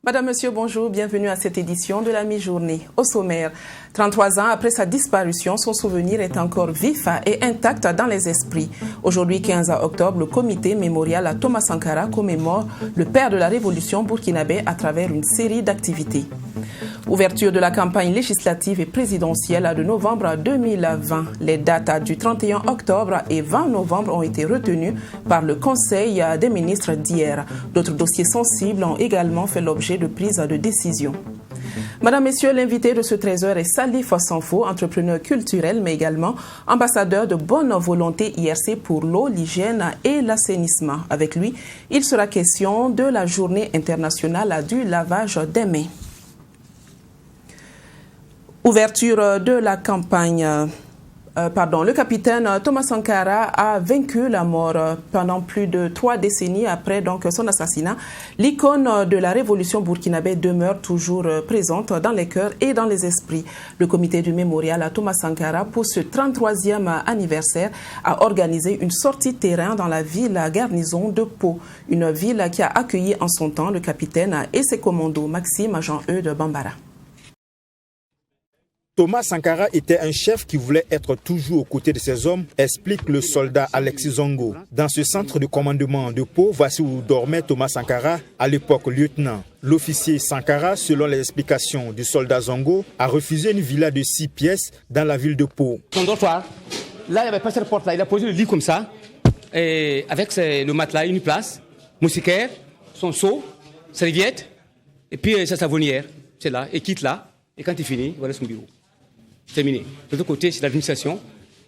Madame, Monsieur, bonjour, bienvenue à cette édition de la mi-journée. Au sommaire, 33 ans après sa disparition, son souvenir est encore vif et intact dans les esprits. Aujourd'hui, 15 octobre, le comité mémorial à Thomas Sankara commémore le père de la révolution burkinabé à travers une série d'activités. Ouverture de la campagne législative et présidentielle de novembre 2020. Les dates du 31 octobre et 20 novembre ont été retenues par le Conseil des ministres d'hier. D'autres dossiers sensibles ont également fait l'objet de prises de décision. Madame, Messieurs, l'invité de ce 13h est Salif Sanfo, entrepreneur culturel, mais également ambassadeur de bonne volonté IRC pour l'eau, l'hygiène et l'assainissement. Avec lui, il sera question de la journée internationale du lavage des mains. Ouverture de la campagne. Le capitaine Thomas Sankara a vaincu la mort pendant plus de 3 décennies après son assassinat. L'icône de la révolution burkinabé demeure toujours présente dans les cœurs et dans les esprits. Le comité du mémorial à Thomas Sankara, pour ce 33e anniversaire, a organisé une sortie terrain dans la ville garnison de Pau, une ville qui a accueilli en son temps le capitaine et ses commandos. Maxime Jean-Eudes Bambara. Thomas Sankara était un chef qui voulait être toujours aux côtés de ses hommes, explique le soldat Alexis Zongo. Dans ce centre de commandement de Pau, voici où dormait Thomas Sankara, à l'époque lieutenant. L'officier Sankara, selon les explications du soldat Zongo, a refusé une villa de 6 pièces dans la ville de Pau. Son dortoir, là il n'y avait pas cette porte-là, il a posé le lit comme ça, et avec le matelas, une place, moustiquaire, son seau, serviette, et puis sa savonnière, c'est là, et quitte là, et quand il finit, voilà son bureau. Terminé. De l'autre côté, c'est l'administration.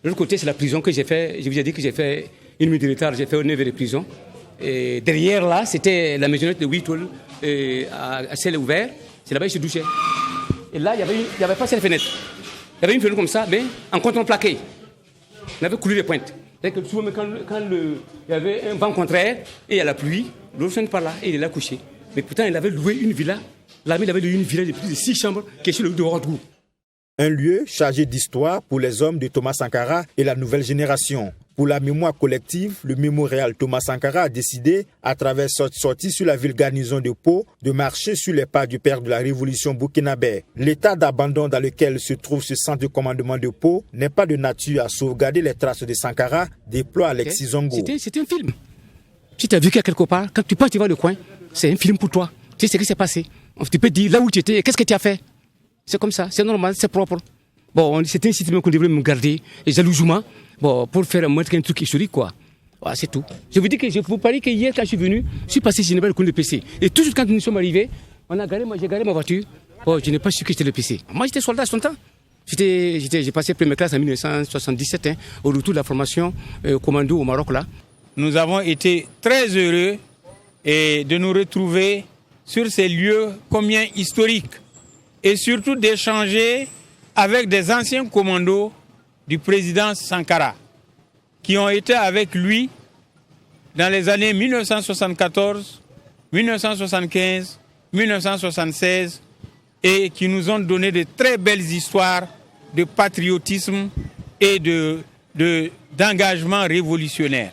De l'autre côté, c'est la prison que j'ai fait. Je vous ai dit que j'ai fait une minute de retard, j'ai fait 9 heures de prison. Et derrière là, c'était la maisonnette de Whittle à ciel ouvert. C'est là-bas que je douchais. Et là, il n'y avait pas cette fenêtre. Il y avait une fenêtre comme ça, mais en contreplaqué. On avait coulé les pointes. C'est-à-dire que souvent, quand il y avait un vent contraire et il y a la pluie, l'eau sonne par là et il est là couché. Mais pourtant, il avait loué une villa. L'armée avait loué une villa de plus de 6 chambres qui est sur le haut de Rodrou. Un lieu chargé d'histoire pour les hommes de Thomas Sankara et la nouvelle génération. Pour la mémoire collective, le mémorial Thomas Sankara a décidé, à travers cette sortie sur la ville garnison de Pau, de marcher sur les pas du père de la révolution burkinabé. L'état d'abandon dans lequel se trouve ce centre de commandement de Pau n'est pas de nature à sauvegarder les traces de Sankara, déploie Alexis Zongo. C'était un film. Si tu as vécu quelque part, quand tu pars, tu vas le coin, c'est un film pour toi. Tu sais ce qui s'est passé. Tu peux dire là où tu étais, qu'est-ce que tu as fait. C'est comme ça, c'est normal, c'est propre. Bon, c'était un site qu'on devrait me garder, et jalousement, bon, pour faire un truc historique, quoi. Voilà, c'est tout. Je vous dis que je vous parie que hier, quand je suis venu, je suis passé, je n'ai pas le compte de PC. Et tout de suite, quand nous sommes arrivés, j'ai garé ma voiture. Bon, je n'ai pas su que c'était le PC. Moi, j'étais soldat à son temps. J'ai passé première classe en 1977, au retour de la formation commando au Maroc, là. Nous avons été très heureux de nous retrouver sur ces lieux combien historiques. Et surtout d'échanger avec des anciens commandos du président Sankara, qui ont été avec lui dans les années 1974, 1975, 1976, et qui nous ont donné de très belles histoires de patriotisme et d'engagement révolutionnaire.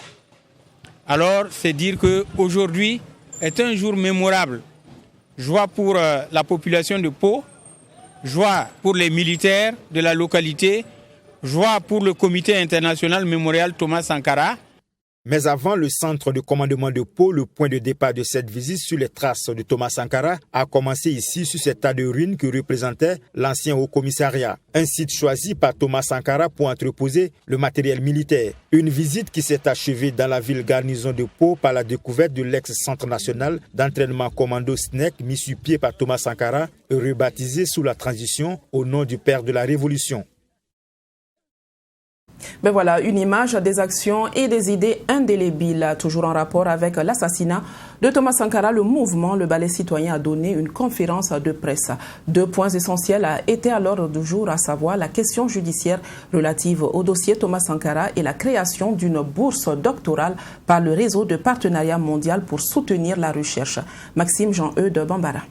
Alors, c'est dire qu'aujourd'hui est un jour mémorable. Joie pour la population de Pau, joie pour les militaires de la localité, joie pour le comité international mémorial Thomas Sankara. Mais avant le centre de commandement de Pau, le point de départ de cette visite sur les traces de Thomas Sankara a commencé ici sur cet tas de ruines que représentait l'ancien haut-commissariat. Un site choisi par Thomas Sankara pour entreposer le matériel militaire. Une visite qui s'est achevée dans la ville garnison de Pau par la découverte de l'ex-centre national d'entraînement commando SNEC mis sur pied par Thomas Sankara et rebaptisé sous la transition au nom du père de la révolution. Ben voilà, une image des actions et des idées indélébiles. Toujours en rapport avec l'assassinat de Thomas Sankara, le mouvement Le Balai Citoyen a donné une conférence de presse. 2 points essentiels étaient à l'ordre du jour, à savoir la question judiciaire relative au dossier Thomas Sankara et la création d'une bourse doctorale par le réseau de partenariat mondial pour soutenir la recherche. Maxime Jean-Eudes Bambara.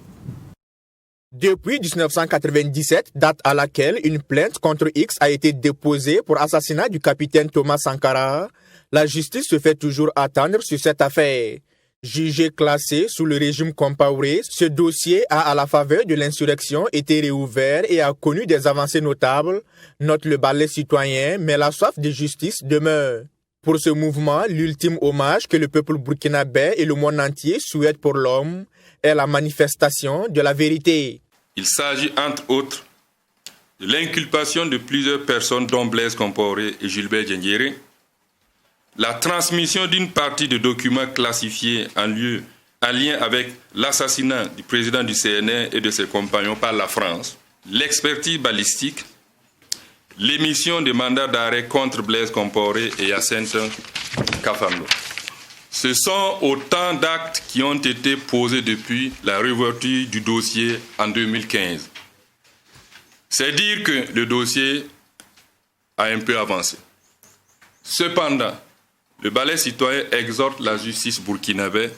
Depuis 1997, date à laquelle une plainte contre X a été déposée pour assassinat du capitaine Thomas Sankara, la justice se fait toujours attendre sur cette affaire. Jugé classé sous le régime Compaoré, ce dossier a, à la faveur de l'insurrection, été réouvert et a connu des avancées notables, note le Balai Citoyen, mais la soif de justice demeure. Pour ce mouvement, l'ultime hommage que le peuple burkinabé et le monde entier souhaitent pour l'homme est la manifestation de la vérité. Il s'agit entre autres de l'inculpation de plusieurs personnes dont Blaise Compaoré et Gilbert Diendéré, la transmission d'une partie de documents classifiés en lien avec l'assassinat du président du CNR et de ses compagnons par la France, l'expertise balistique, l'émission de mandats d'arrêt contre Blaise Compaoré et Hyacinthe Kafando. Ce sont autant d'actes qui ont été posés depuis la réouverture du dossier en 2015. C'est dire que le dossier a un peu avancé. Cependant, le Balai Citoyen exhorte la justice burkinabé,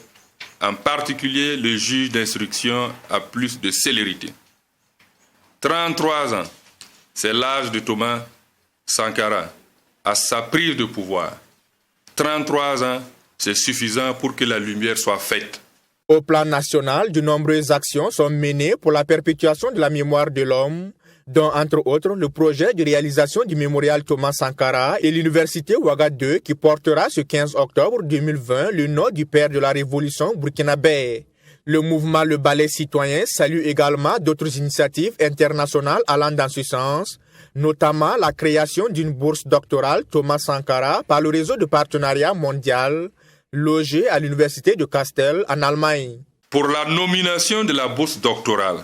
en particulier le juge d'instruction, à plus de célérité. 33 ans, c'est l'âge de Thomas Sankara à sa prise de pouvoir. 33 ans, c'est suffisant pour que la lumière soit faite. Au plan national, de nombreuses actions sont menées pour la perpétuation de la mémoire de l'homme, dont entre autres le projet de réalisation du mémorial Thomas Sankara et l'université Ouaga 2 qui portera ce 15 octobre 2020 le nom du père de la révolution burkinabé. Le mouvement Le Balai Citoyen salue également d'autres initiatives internationales allant dans ce sens, notamment la création d'une bourse doctorale Thomas Sankara par le réseau de partenariat mondial, logé à l'université de Castel en Allemagne. Pour la nomination de la bourse doctorale,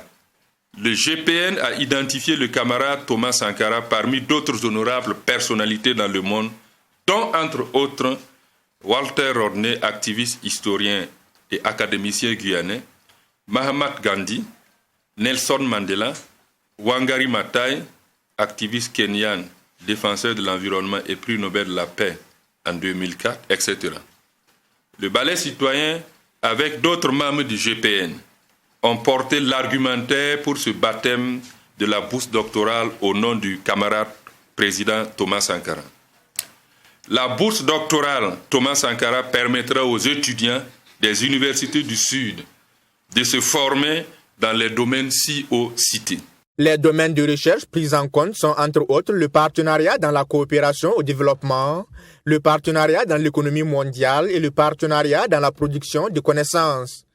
le GPN a identifié le camarade Thomas Sankara parmi d'autres honorables personnalités dans le monde, dont entre autres Walter Rodney, activiste historien et académicien guyanais, Mahatma Gandhi, Nelson Mandela, Wangari Maathai, activiste kenyan, défenseur de l'environnement et prix Nobel de la paix en 2004, etc. Le Balai Citoyen, avec d'autres membres du GPN, ont porté l'argumentaire pour ce baptême de la bourse doctorale au nom du camarade président Thomas Sankara. La bourse doctorale Thomas Sankara permettra aux étudiants des universités du Sud de se former dans les domaines ci-haut cités. Les domaines de recherche pris en compte sont entre autres le partenariat dans la coopération au développement, le partenariat dans l'économie mondiale et le partenariat dans la production de connaissances.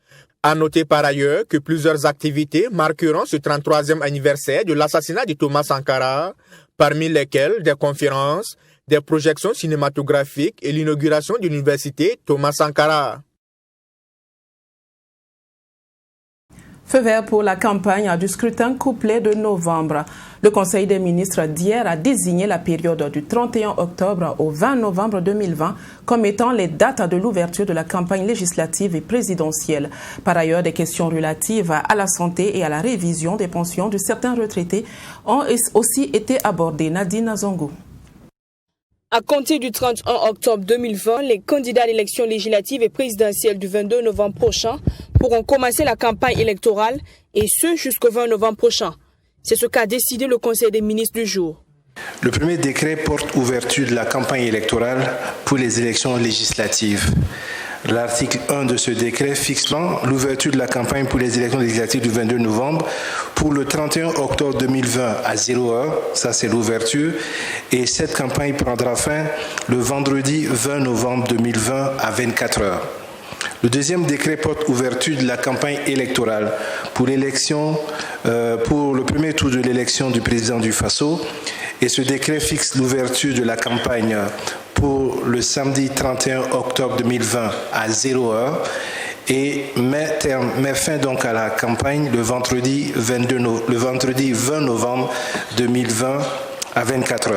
À noter par ailleurs que plusieurs activités marqueront ce 33e anniversaire de l'assassinat de Thomas Sankara, parmi lesquelles des conférences, des projections cinématographiques et l'inauguration de l'université Thomas Sankara. Feu vert pour la campagne du scrutin couplet de novembre. Le Conseil des ministres d'hier a désigné la période du 31 octobre au 20 novembre 2020 comme étant les dates de l'ouverture de la campagne législative et présidentielle. Par ailleurs, des questions relatives à la santé et à la révision des pensions de certains retraités ont aussi été abordées. Nadine Zongo. À compter du 31 octobre 2020, les candidats à l'élection législative et présidentielle du 22 novembre prochain pourront commencer la campagne électorale et ce jusqu'au 20 novembre prochain. C'est ce qu'a décidé le Conseil des ministres du jour. Le premier décret porte ouverture de la campagne électorale pour les élections législatives. L'article 1 de ce décret fixant l'ouverture de la campagne pour les élections législatives du 22 novembre pour le 31 octobre 2020 à 0h, ça c'est l'ouverture, et cette campagne prendra fin le vendredi 20 novembre 2020 à 24h. Le deuxième décret porte ouverture de la campagne électorale pour l'élection, pour le premier tour de l'élection du président du Faso, et ce décret fixe l'ouverture de la campagne pour le samedi 31 octobre 2020 à 0h et met fin donc à la campagne le vendredi 20 novembre 2020 à 24h.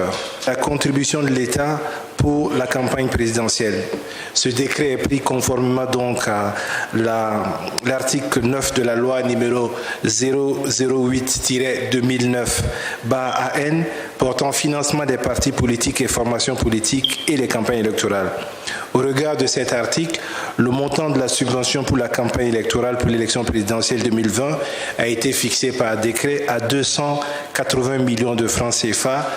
la contribution de l'État pour la campagne présidentielle. Ce décret est pris conformément donc à l'article 9 de la loi numéro 008-2009/AN portant financement des partis politiques et formations politiques et les campagnes électorales. Au regard de cet article, le montant de la subvention pour la campagne électorale pour l'élection présidentielle 2020 a été fixé par décret à 280 millions de francs CFA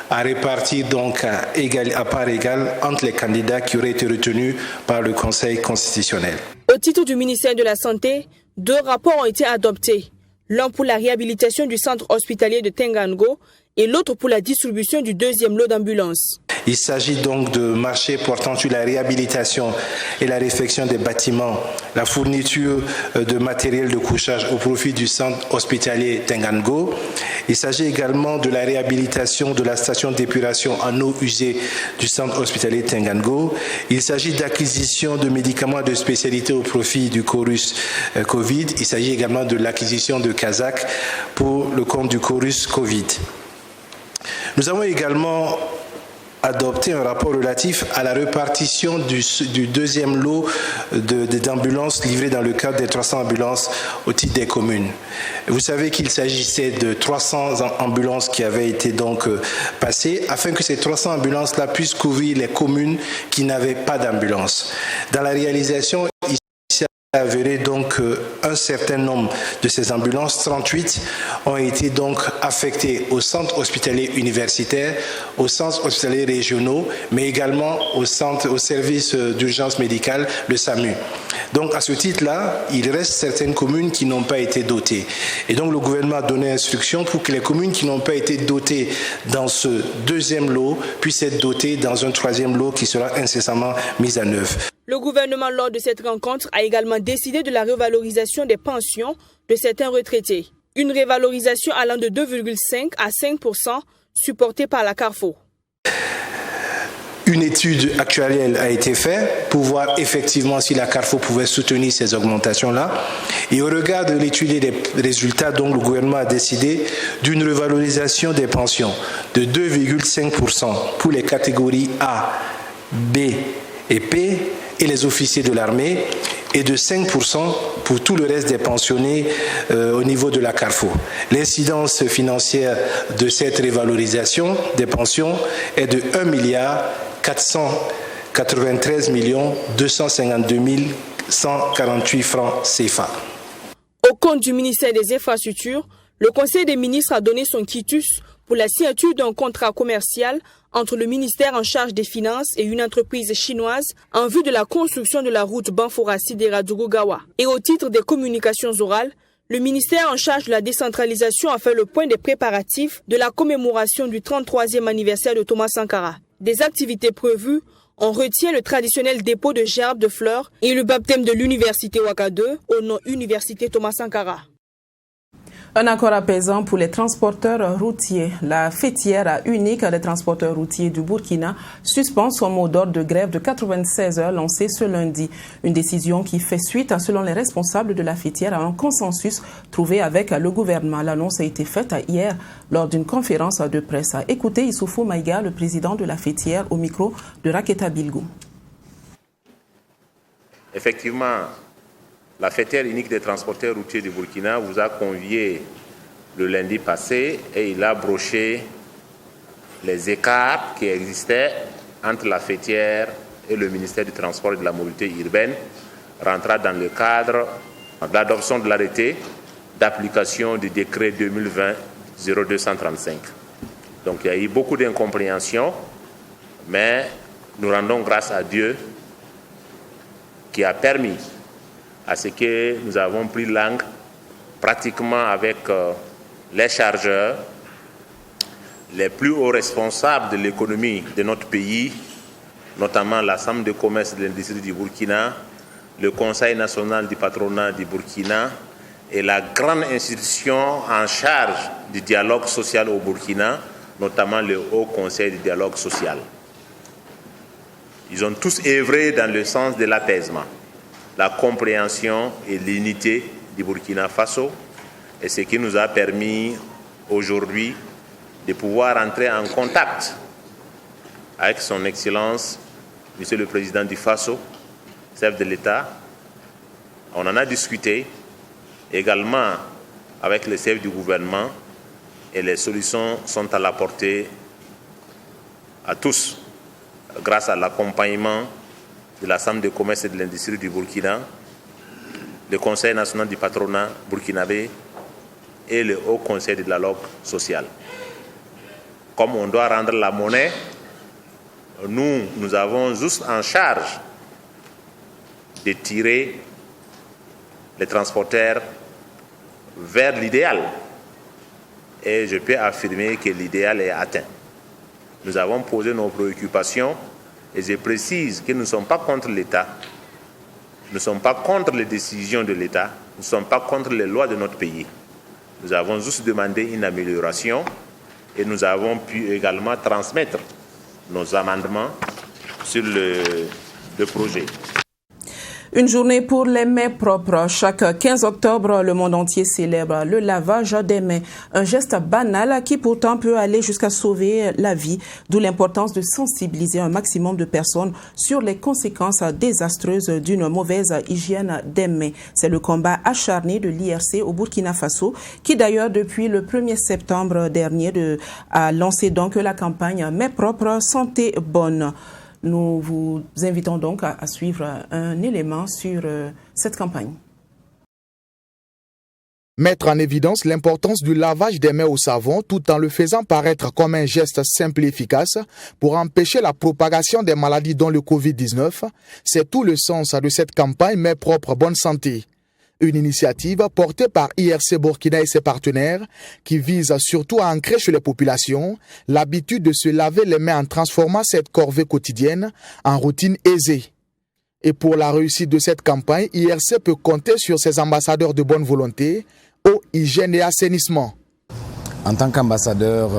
à répartir donc à part égale entre les candidats qui auraient été retenus par le Conseil constitutionnel. Au titre du ministère de la Santé, 2 rapports ont été adoptés. L'un pour la réhabilitation du centre hospitalier de Tengango et l'autre pour la distribution du 2e lot d'ambulances. Il s'agit donc de marchés portant sur la réhabilitation et la réfection des bâtiments, la fourniture de matériel de couchage au profit du centre hospitalier Tengango. Il s'agit également de la réhabilitation de la station d'épuration en eau usée du centre hospitalier Tengango. Il s'agit d'acquisition de médicaments de spécialité au profit du chorus Covid. Il s'agit également de l'acquisition de Kazakh pour le compte du chorus Covid. Nous avons également adopté un rapport relatif à la répartition du 2e lot d'ambulances livrées dans le cadre des 300 ambulances au titre des communes. Vous savez qu'il s'agissait de 300 ambulances qui avaient été donc passées afin que ces 300 ambulances-là puissent couvrir les communes qui n'avaient pas d'ambulance. Dans la réalisation, il avéré donc un certain nombre de ces ambulances, 38, ont été donc affectées aux centres hospitaliers universitaires, aux centres hospitaliers régionaux, mais également au service d'urgence médicale, le SAMU. Donc à ce titre-là, il reste certaines communes qui n'ont pas été dotées. Et donc le gouvernement a donné instruction pour que les communes qui n'ont pas été dotées dans ce 2e lot puissent être dotées dans un 3e lot qui sera incessamment mis en œuvre. Le gouvernement, lors de cette rencontre, a également décidé de la revalorisation des pensions de certains retraités. Une revalorisation allant de 2,5 à 5% supportée par la Carrefour. Une étude actuelle a été faite pour voir effectivement si la Carrefour pouvait soutenir ces augmentations-là. Et au regard de l'étude et des résultats, donc, le gouvernement a décidé d'une revalorisation des pensions de 2,5% pour les catégories A, B et P et les officiers de l'armée et de 5% pour tout le reste des pensionnés au niveau de la Carrefour. L'incidence financière de cette révalorisation des pensions est de 1,493 252 148 francs CFA. Au compte du ministère des Infrastructures, le Conseil des ministres a donné son quitus pour la signature d'un contrat commercial entre le ministère en charge des Finances et une entreprise chinoise en vue de la construction de la route Banfora-Sidera-Durugawa. Et au titre des communications orales, le ministère en charge de la décentralisation a fait le point des préparatifs de la commémoration du 33e anniversaire de Thomas Sankara. Des activités prévues, on retient le traditionnel dépôt de gerbes de fleurs et le baptême de l'université Ouaka 2 au nom Université Thomas Sankara. Un accord apaisant pour les transporteurs routiers. La fêtière unique des transporteurs routiers du Burkina suspend son mot d'ordre de grève de 96 heures lancé ce lundi. Une décision qui fait suite, selon les responsables de la fêtière, à un consensus trouvé avec le gouvernement. L'annonce a été faite hier lors d'une conférence de presse. Écoutez Issoufou Maïga, le président de la fêtière, au micro de Raketa Bilgou. Effectivement, la fêtière unique des transporteurs routiers du Burkina vous a convié le lundi passé et il a broché les écarts qui existaient entre la fêtière et le ministère du Transport et de la Mobilité urbaine, rentrant dans le cadre de l'adoption de l'arrêté d'application du décret 2020-0235. Donc il y a eu beaucoup d'incompréhension, mais nous rendons grâce à Dieu qui a permis à ce que nous avons pris langue pratiquement avec les chargeurs, les plus hauts responsables de l'économie de notre pays, notamment la Chambre de commerce et de l'industrie du Burkina, le Conseil national du patronat du Burkina et la grande institution en charge du dialogue social au Burkina, notamment le Haut Conseil du dialogue social. Ils ont tous œuvré dans le sens de l'apaisement, la compréhension et l'unité du Burkina Faso, et ce qui nous a permis aujourd'hui de pouvoir entrer en contact avec son Excellence, Monsieur le Président du FASO, chef de l'État. On en a discuté également avec le chef du gouvernement et les solutions sont à la portée à tous grâce à l'accompagnement de la Chambre de commerce et de l'industrie du Burkina, le Conseil national du patronat burkinabé et le Haut Conseil de dialogue social. Comme on doit rendre la monnaie, nous avons juste en charge de tirer les transporteurs vers l'idéal. Et je peux affirmer que l'idéal est atteint. Nous avons posé nos préoccupations et je précise que nous ne sommes pas contre l'État. Nous ne sommes pas contre les décisions de l'État. Nous ne sommes pas contre les lois de notre pays. Nous avons juste demandé une amélioration et nous avons pu également transmettre nos amendements sur le projet. Une journée pour les mains propres. Chaque 15 octobre, le monde entier célèbre le lavage des mains. Un geste banal qui pourtant peut aller jusqu'à sauver la vie. D'où l'importance de sensibiliser un maximum de personnes sur les conséquences désastreuses d'une mauvaise hygiène des mains. C'est le combat acharné de l'IRC au Burkina Faso qui d'ailleurs depuis le 1er septembre dernier a lancé donc la campagne Mains propres, santé bonne. Nous vous invitons donc à suivre un élément sur cette campagne. Mettre en évidence l'importance du lavage des mains au savon tout en le faisant paraître comme un geste simple et efficace pour empêcher la propagation des maladies dont le Covid-19, c'est tout le sens de cette campagne Mains propres, bonne santé. Une initiative portée par IRC Burkina et ses partenaires qui vise surtout à ancrer chez les populations l'habitude de se laver les mains en transformant cette corvée quotidienne en routine aisée. Et pour la réussite de cette campagne, IRC peut compter sur ses ambassadeurs de bonne volonté, eau, hygiène et assainissement. En tant qu'ambassadeur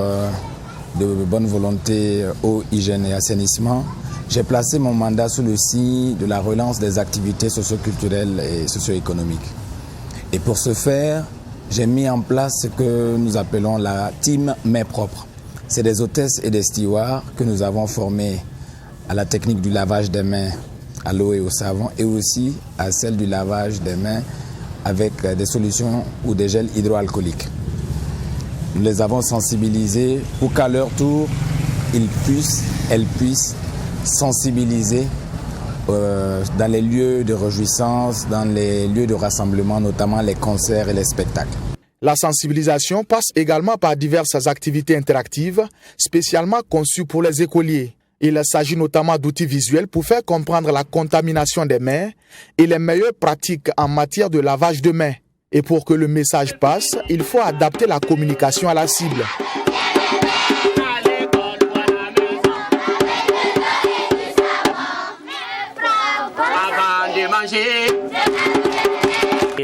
de bonne volonté, eau, hygiène et assainissement, j'ai placé mon mandat sous le signe de la relance des activités socio-culturelles et socio-économiques. Et pour ce faire, j'ai mis en place ce que nous appelons la team Mains propres. C'est des hôtesses et des stewards que nous avons formés à la technique du lavage des mains à l'eau et au savon et aussi à celle du lavage des mains avec des solutions ou des gels hydroalcooliques. Nous les avons sensibilisés pour qu'à leur tour, elles puissent sensibiliser dans les lieux de réjouissance, dans les lieux de rassemblement, notamment les concerts et les spectacles. La sensibilisation passe également par diverses activités interactives, spécialement conçues pour les écoliers. Il s'agit notamment d'outils visuels pour faire comprendre la contamination des mains et les meilleures pratiques en matière de lavage de mains. Et pour que le message passe, il faut adapter la communication à la cible.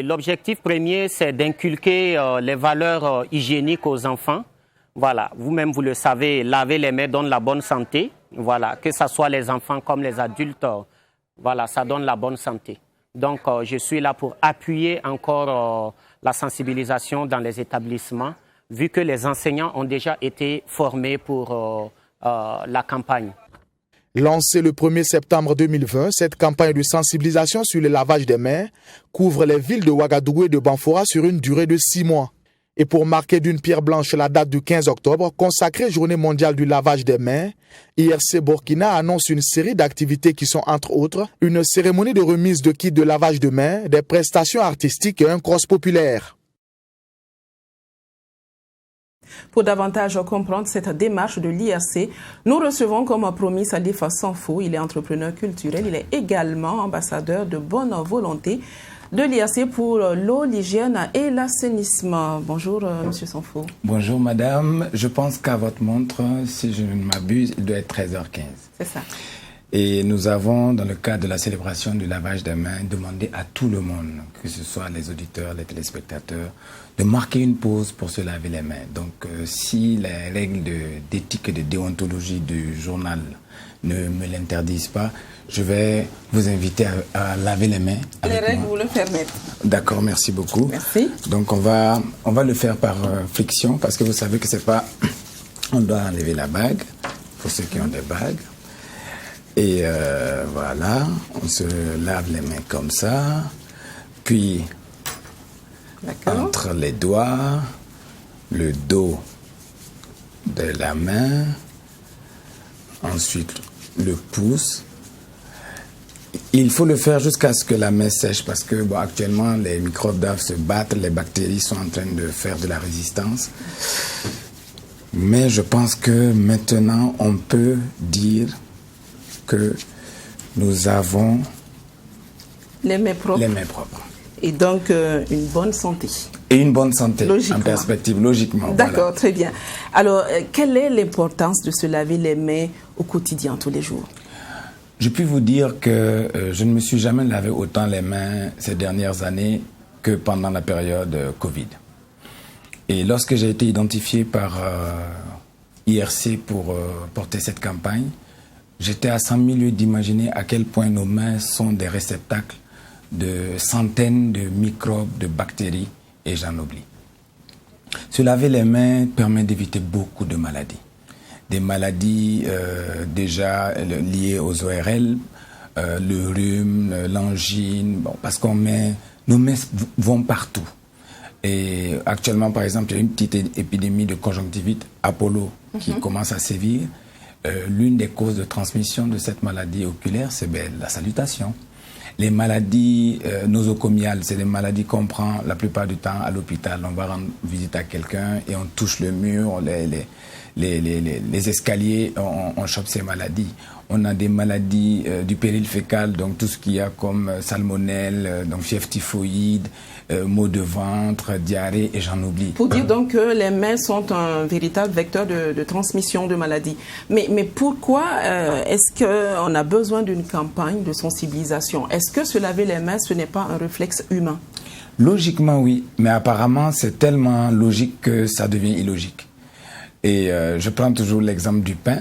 L'objectif premier, c'est d'inculquer les valeurs hygiéniques aux enfants. Voilà, vous-même vous le savez, laver les mains donne la bonne santé. Voilà, que ce soit les enfants comme les adultes, voilà, ça donne la bonne santé. Donc, je suis là pour appuyer encore la sensibilisation dans les établissements, vu que les enseignants ont déjà été formés pour la campagne. Lancée le 1er septembre 2020, cette campagne de sensibilisation sur le lavage des mains couvre les villes de Ouagadougou et de Banfora sur une durée de 6 mois. Et pour marquer d'une pierre blanche la date du 15 octobre, consacrée Journée mondiale du lavage des mains, IRC Burkina annonce une série d'activités qui sont entre autres une cérémonie de remise de kits de lavage de mains, des prestations artistiques et un cross populaire. Pour davantage comprendre cette démarche de l'IRC, nous recevons comme promis Salif Sanfo. Il est entrepreneur culturel, il est également ambassadeur de bonne volonté de l'IRC pour l'eau, l'hygiène et l'assainissement. Bonjour, Monsieur Sanfo. Bonjour, madame. Je pense qu'à votre montre, si je ne m'abuse, il doit être 13h15. C'est ça. Et nous avons, dans le cadre de la célébration du lavage des mains, demandé à tout le monde, que ce soit les auditeurs, les téléspectateurs, de marquer une pause pour se laver les mains. Donc, si les règles d'éthique et de déontologie du journal ne me l'interdisent pas, je vais vous inviter à laver les mains. Les règles vous le permettent. D'accord, merci beaucoup. Merci. Donc, on va le faire par friction, parce que vous savez que c'est pas... On doit enlever la bague. pour ceux qui ont des bagues. Et voilà, on se lave les mains comme ça. Puis, entre les doigts, le dos de la main, ensuite le pouce. Il faut le faire jusqu'à ce que la main sèche parce que actuellement les microbes doivent se battre, les bactéries sont en train de faire de la résistance. Mais je pense que maintenant on peut dire que nous avons les mains propres. Les mains propres. Et donc une bonne santé. Et une bonne santé, en perspective, logiquement. D'accord, voilà. Très bien. Alors, quelle est l'importance de se laver les mains au quotidien, tous les jours? Je puis vous dire que je ne me suis jamais lavé autant les mains ces dernières années que pendant la période Covid. Et lorsque j'ai été identifié par IRC pour porter cette campagne, j'étais à 100 000 lieues d'imaginer à quel point nos mains sont des réceptacles de centaines de microbes, de bactéries, et j'en oublie. Se laver les mains permet d'éviter beaucoup de maladies. Des maladies déjà liées aux ORL, le rhume, l'angine, parce nos mains vont partout. Et actuellement, par exemple, il y a une petite épidémie de conjonctivite Apollo qui commence à sévir. L'une des causes de transmission de cette maladie oculaire, c'est la salutation. Les maladies nosocomiales, c'est des maladies qu'on prend la plupart du temps à l'hôpital. On va rendre visite à quelqu'un et on touche le mur, les escaliers, on chope ces maladies. On a des maladies du péril fécal, donc tout ce qu'il y a comme salmonelle, donc fièvre typhoïde, maux de ventre, diarrhée, et j'en oublie. Pour dire donc que les mains sont un véritable vecteur de transmission de maladies. Mais pourquoi est-ce qu'on a besoin d'une campagne de sensibilisation? Est-ce que se laver les mains, ce n'est pas un réflexe humain? Logiquement, oui. Mais apparemment, c'est tellement logique que ça devient illogique. Et je prends toujours l'exemple du pain.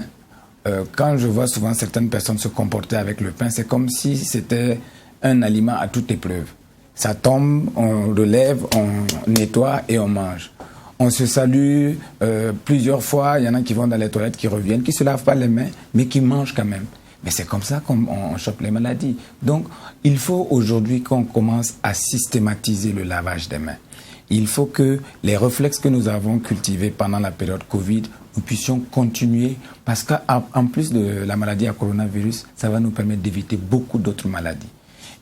Quand je vois souvent certaines personnes se comporter avec le pain, c'est comme si c'était un aliment à toute épreuve. Ça tombe, on relève, on nettoie et on mange. On se salue plusieurs fois. Il y en a qui vont dans les toilettes, qui reviennent, qui ne se lavent pas les mains, mais qui mangent quand même. Mais c'est comme ça qu'on chope les maladies. Donc, il faut aujourd'hui qu'on commence à systématiser le lavage des mains. Il faut que les réflexes que nous avons cultivés pendant la période Covid, nous puissions continuer parce qu'en plus de la maladie à coronavirus, ça va nous permettre d'éviter beaucoup d'autres maladies.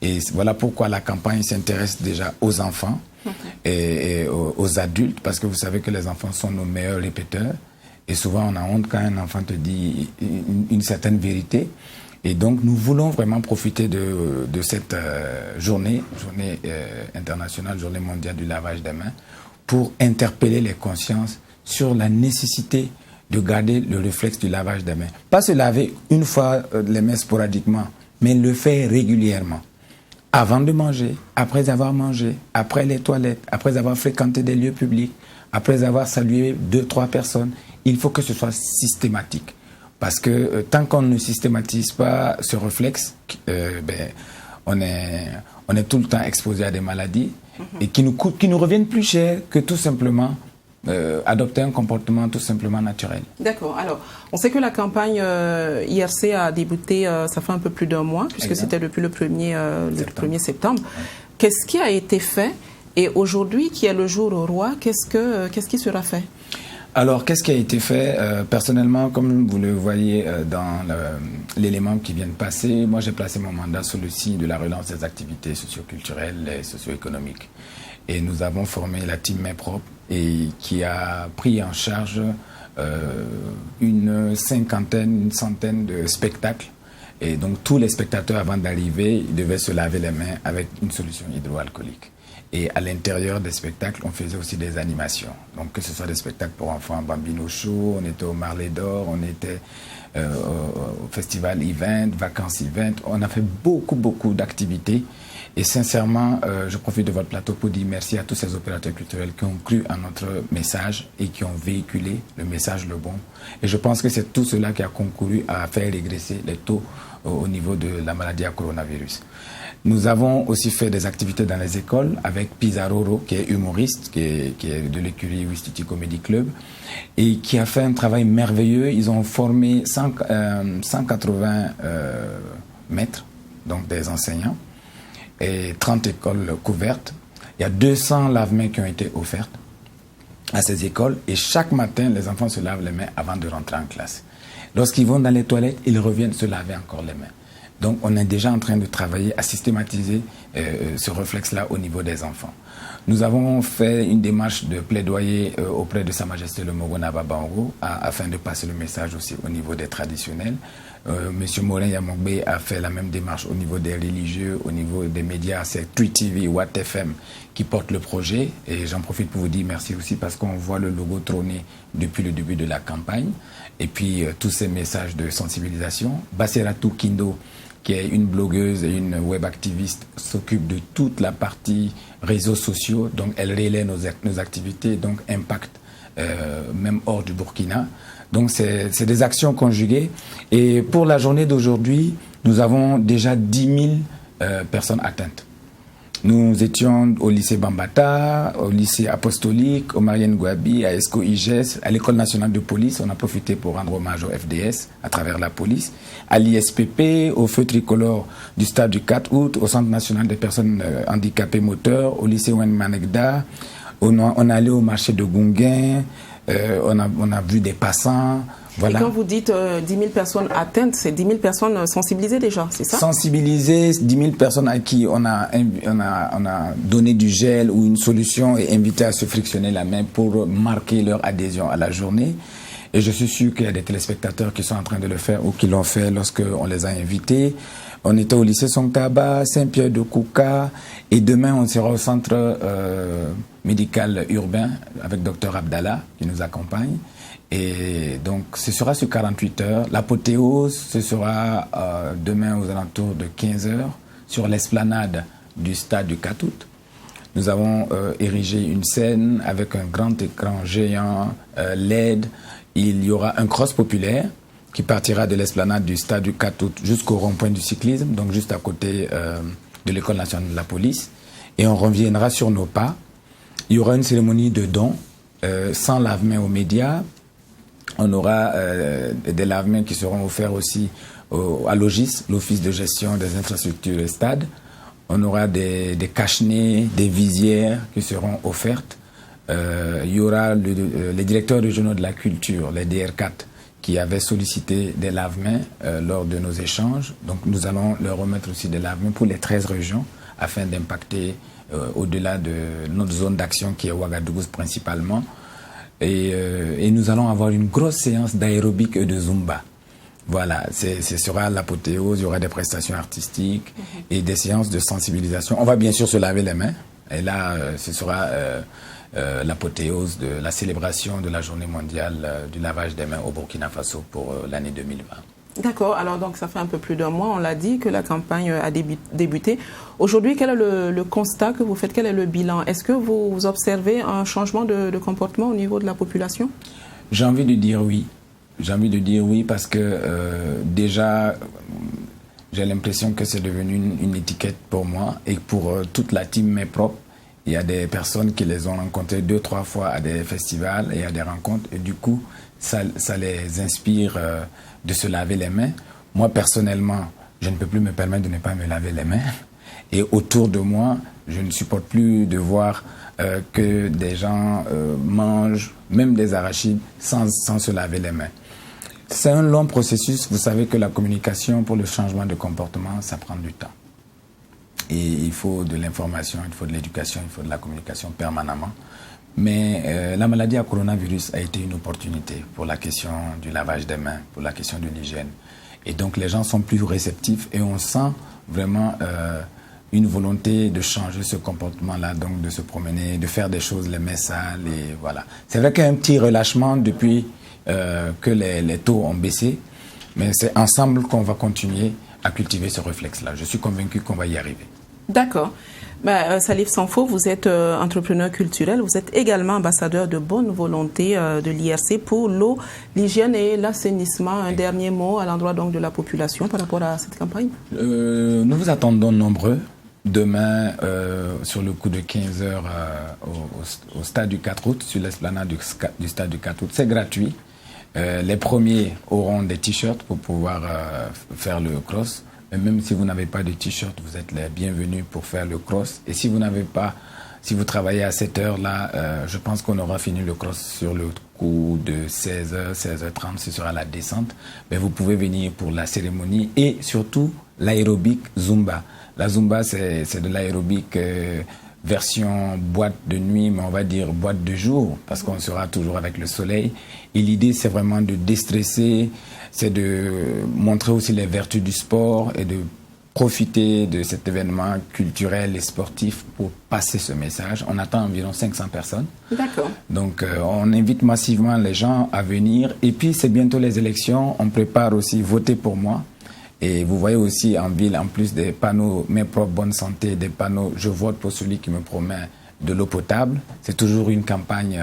Et voilà pourquoi la campagne s'intéresse déjà aux enfants et aux adultes, parce que vous savez que les enfants sont nos meilleurs répéteurs. Et souvent, on a honte quand un enfant te dit une certaine vérité. Et donc, nous voulons vraiment profiter de cette journée internationale, journée mondiale du lavage des mains, pour interpeller les consciences sur la nécessité de garder le réflexe du lavage des mains. Pas se laver une fois les mains sporadiquement, mais le faire régulièrement. Avant de manger, après avoir mangé, après les toilettes, après avoir fréquenté des lieux publics, après avoir salué 2-3 personnes, il faut que ce soit systématique. Parce que tant qu'on ne systématise pas ce réflexe, on est tout le temps exposé à des maladies et qui nous reviennent plus cher que tout simplement adopter un comportement tout simplement naturel. D'accord. Alors, on sait que la campagne IRC a débuté, ça fait un peu plus d'un mois, puisque c'était depuis le 1er septembre. Ouais. Qu'est-ce qui a été fait? Et aujourd'hui, qui est le jour au roi, qu'est-ce qui sera fait? Alors, qu'est-ce qui a été fait? Personnellement, comme vous le voyez dans l'élément qui vient de passer, moi j'ai placé mon mandat sous le signe de la relance des activités socioculturelles et socio-économiques. Et nous avons formé la team Mains Propres et qui a pris en charge une centaine de spectacles. Et donc tous les spectateurs avant d'arriver, ils devaient se laver les mains avec une solution hydroalcoolique. Et à l'intérieur des spectacles, on faisait aussi des animations. Donc que ce soit des spectacles pour enfants, Bambino Show, on était au Marley d'Or, on était au Festival Event, Vacances Event. On a fait beaucoup d'activités. Et sincèrement, je profite de votre plateau pour dire merci à tous ces opérateurs culturels qui ont cru à notre message et qui ont véhiculé le message le bon. Et je pense que c'est tout cela qui a concouru à faire régresser les taux au niveau de la maladie à coronavirus. Nous avons aussi fait des activités dans les écoles avec Pizarro, qui est humoriste, qui est de l'écurie Ouistiti Comedy Club, et qui a fait un travail merveilleux. Ils ont formé 180 maîtres, donc des enseignants, et 30 écoles couvertes. Il y a 200 lave-mains qui ont été offertes à ces écoles, et chaque matin, les enfants se lavent les mains avant de rentrer en classe. Lorsqu'ils vont dans les toilettes, ils reviennent se laver encore les mains. Donc, on est déjà en train de travailler à systématiser ce réflexe-là au niveau des enfants. Nous avons fait une démarche de plaidoyer auprès de Sa Majesté le Mogonaba Bango afin de passer le message aussi au niveau des traditionnels. Monsieur Morin Yamogbe a fait la même démarche au niveau des religieux, au niveau des médias. C'est 3TV, Watt FM qui porte le projet. Et j'en profite pour vous dire merci aussi parce qu'on voit le logo trôner depuis le début de la campagne. Et puis, tous ces messages de sensibilisation. Basseratou Kindo, qui est une blogueuse et une web activiste, s'occupe de toute la partie réseaux sociaux. Donc, elle relaie nos activités, donc impact même hors du Burkina. Donc, c'est des actions conjuguées. Et pour la journée d'aujourd'hui, nous avons déjà 10 000 personnes atteintes. Nous étions au lycée Bambata, au lycée Apostolique, au Marianne Gouabi, à ESCO IGES, à l'École nationale de police. On a profité pour rendre hommage au FDS à travers la police. À l'ISPP, au feu tricolore du stade du 4 août, au Centre national des personnes handicapées moteurs, au lycée Wenmanegda. On est allé au marché de Gunguin. On a vu des passants. Voilà. Et quand vous dites 10 000 personnes atteintes, c'est 10 000 personnes sensibilisées déjà, c'est ça? Sensibilisées, 10 000 personnes à qui on a donné du gel ou une solution et invité à se frictionner la main pour marquer leur adhésion à la journée. Et je suis sûr qu'il y a des téléspectateurs qui sont en train de le faire ou qui l'ont fait lorsqu'on les a invités. On était au lycée Songtaba, Saint-Pierre de Kouka, et demain on sera au centre médical urbain avec Dr Abdallah qui nous accompagne. Et donc, ce sera sur 48 heures. L'apothéose, ce sera demain aux alentours de 15 heures sur l'esplanade du stade du 4 août. Nous avons érigé une scène avec un grand écran géant LED. Il y aura un cross populaire qui partira de l'esplanade du stade du 4 août jusqu'au rond-point du cyclisme, donc juste à côté de l'École nationale de la police. Et on reviendra sur nos pas. Il y aura une cérémonie de don sans lave-mains aux médias. On aura des lave-mains qui seront offerts aussi à Logis, l'Office de gestion des infrastructures et stades. On aura des cache-nez, des visières qui seront offertes. Il y aura les directeurs régionaux de la culture, les DR4, qui avaient sollicité des lave-mains lors de nos échanges. Donc nous allons leur remettre aussi des lave-mains pour les 13 régions afin d'impacter au-delà de notre zone d'action qui est Ouagadougou principalement. Et nous allons avoir une grosse séance d'aérobic et de zumba. Voilà, ce sera l'apothéose, il y aura des prestations artistiques et des séances de sensibilisation. On va bien sûr se laver les mains. Et là, ce sera l'apothéose de la célébration de la journée mondiale du lavage des mains au Burkina Faso pour l'année 2020. D'accord, alors donc ça fait un peu plus d'un mois, on l'a dit, que la campagne a débuté. Aujourd'hui, quel est le constat que vous faites? Quel est le bilan? Est-ce que vous observez un changement de comportement au niveau de la population? J'ai envie de dire oui. J'ai envie de dire oui parce que déjà, j'ai l'impression que c'est devenu une étiquette pour moi et pour toute la team Mes Propres. Il y a des personnes qui les ont rencontrées 2-3 fois à des festivals et à des rencontres et du coup, ça les inspire de se laver les mains. Moi, personnellement, je ne peux plus me permettre de ne pas me laver les mains. Et autour de moi, je ne supporte plus de voir que des gens mangent, même des arachides, sans se laver les mains. C'est un long processus. Vous savez que la communication pour le changement de comportement, ça prend du temps. Et il faut de l'information, il faut de l'éducation, il faut de la communication permanemment. Mais la maladie à coronavirus a été une opportunité pour la question du lavage des mains, pour la question de l'hygiène. Et donc les gens sont plus réceptifs et on sent vraiment une volonté de changer ce comportement-là, donc de se promener, de faire des choses les mains sales et voilà. C'est vrai qu'il y a un petit relâchement depuis que les taux ont baissé, mais c'est ensemble qu'on va continuer à cultiver ce réflexe-là. Je suis convaincu qu'on va y arriver. D'accord. Salif Sanfo, vous êtes entrepreneur culturel, vous êtes également ambassadeur de bonne volonté de l'IRC pour l'eau, l'hygiène et l'assainissement. Un dernier mot à l'endroit donc de la population par rapport à cette campagne? Nous vous attendons nombreux. Demain, sur le coup de 15h au stade du 4 août, sur l'esplanade du stade du 4 août. C'est gratuit. Les premiers auront des t-shirts pour pouvoir faire le cross. Et même si vous n'avez pas de t-shirt, vous êtes les bienvenus pour faire le cross. Et si vous n'avez pas, si vous travaillez à cette heure-là, je pense qu'on aura fini le cross sur le coup de 16h, 16h30, ce sera la descente. Mais vous pouvez venir pour la cérémonie et surtout l'aérobic Zumba. La Zumba, c'est de l'aérobic version boîte de nuit, mais on va dire boîte de jour, parce qu'on sera toujours avec le soleil. Et l'idée, c'est vraiment de déstresser, c'est de montrer aussi les vertus du sport et de profiter de cet événement culturel et sportif pour passer ce message. On attend environ 500 personnes. D'accord. Donc, on invite massivement les gens à venir. Et puis, c'est bientôt les élections. On prépare aussi « Votez pour moi ». Et vous voyez aussi en ville, en plus des panneaux « Mes propres bonne santé », des panneaux « Je vote pour celui qui me promet de l'eau potable ». C'est toujours une campagne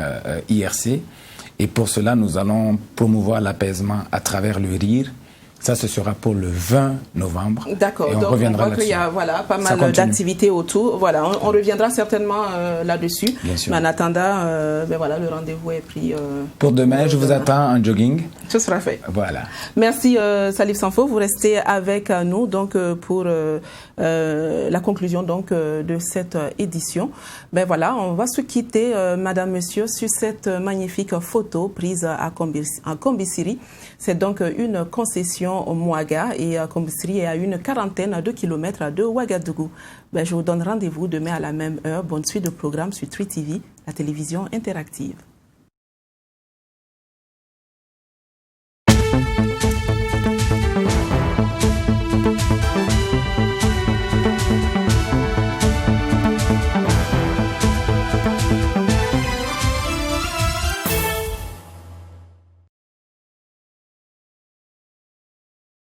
IRC. Et pour cela, nous allons promouvoir l'apaisement à travers le rire. Ça, ce sera pour le 20 novembre. D'accord. Et on donc, reviendra on voit qu'il y a pas mal d'activités autour. Voilà, on reviendra certainement là-dessus. Bien sûr. Mais en attendant, le rendez-vous est pris. Pour demain, je vous attends en jogging. Ce sera fait. Voilà. Merci Salif Sanfo. Vous restez avec nous donc pour la conclusion donc de cette édition. On va se quitter, Madame, Monsieur, sur cette magnifique photo prise à Kombisiri. C'est donc une concession au Mouaga et Kombisiri est à une quarantaine de kilomètres de Ouagadougou. Je vous donne rendez-vous demain à la même heure. Bonne suite de programme sur 3TV, la télévision interactive.